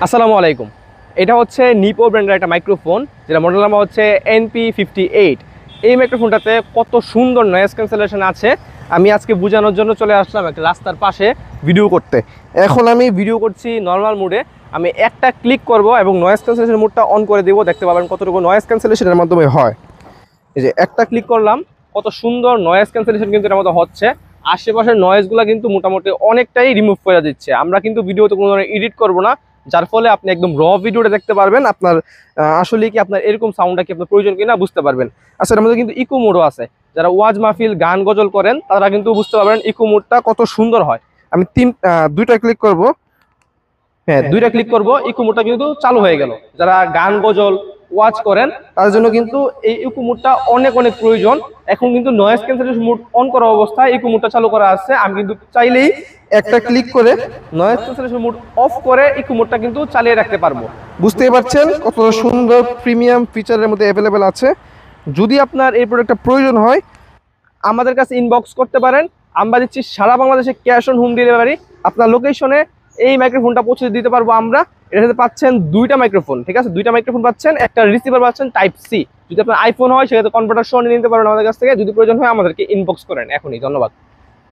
আসসালামু আলাইকুম। এটা হচ্ছে নিপো ব্র্যান্ডের একটা মাইক্রোফোন, যেটা মডেল নাম্বার হচ্ছে NP58। এই মাইক্রোফোনটাতে কত সুন্দর নয়েজ ক্যান্সেলেশন আছে আমি আজকে বোঝানোর জন্য চলে আসলাম একটা রাস্তার পাশে ভিডিও করতে। এখন আমি ভিডিও করছি নর্মাল মোডে। আমি একটা ক্লিক করব এবং নয়েজ ক্যান্সেলেশন মোডটা অন করে দেবো, দেখতে পাবেন কতটুকু নয়েজ ক্যান্সেলেশনের মাধ্যমে হয়। এই যে একটা ক্লিক করলাম, কত সুন্দর নয়েজ ক্যান্সেলেশন কিন্তু এর মধ্যে হচ্ছে। আশেপাশের নয়েজগুলো কিন্তু মোটামুটি অনেকটাই রিমুভ করে দিচ্ছে। আমরা কিন্তু ভিডিওতে কোনো ধরনের এডিট করবো না, যার ফলে আপনি একদম র ভিডিওটা দেখতে পারবেন। আপনার আসলে কি আপনার এরকম সাউন্ডটা কি আপনার প্রয়োজন কিনা বুঝতে পারবেন। আচ্ছা, এর মধ্যে কিন্তু ইকো মোডও আছে। যারা ওয়াজ মাহফিল গান গজল করেন তারা কিন্তু বুঝতে পারবেন ইকো মোডটা কত সুন্দর হয়। আমি দুইটা ক্লিক করব। হ্যাঁ, দুইটা ক্লিক করব, ইকো মোডটা কিন্তু চালু হয়ে গেল। যারা গান গজল ওয়াচ করেন তাদের জন্য কিন্তু এই ইকো মোডটা অনেক অনেক প্রয়োজন। এখন কিন্তু নয়েজ ক্যান্সেলেশন মোড অন করা অবস্থায় ইকো মোডটা চালু করা আছে। আমি কিন্তু চাইলেই একটা ক্লিক করে নয়েজ ক্যান্সেলেশন মোড অফ করে ইকো মোডটা কিন্তু চালিয়ে রাখতে পারবো। বুঝতেই পারছেন কত সুন্দর প্রিমিয়াম ফিচারের মধ্যে অ্যাভেলেবেল আছে। যদি আপনার এই প্রোডাক্টটা প্রয়োজন হয় আমাদের কাছে ইনবক্স করতে পারেন। আমরা দিচ্ছি সারা বাংলাদেশে ক্যাশ অন হোম ডেলিভারি। আপনার লোকেশনে এই মাইক্রোফোনটা পৌঁছে দিতে পারবো আমরা। এটার সাথে পাচ্ছেন দুইটা মাইক্রোফোন, ঠিক আছে? দুইটা মাইক্রোফোন পাচ্ছেন, একটা রিসিভার পাচ্ছেন টাইপ সি। যদি আপনার আইফোন হয় সেক্ষেত্রে কনভার্টার সহ নিয়ে নিতে পারেন আমাদের কাছ থেকে। যদি প্রয়োজন হয় আমাদেরকে ইনবক্স করেন এখনই। ধন্যবাদ।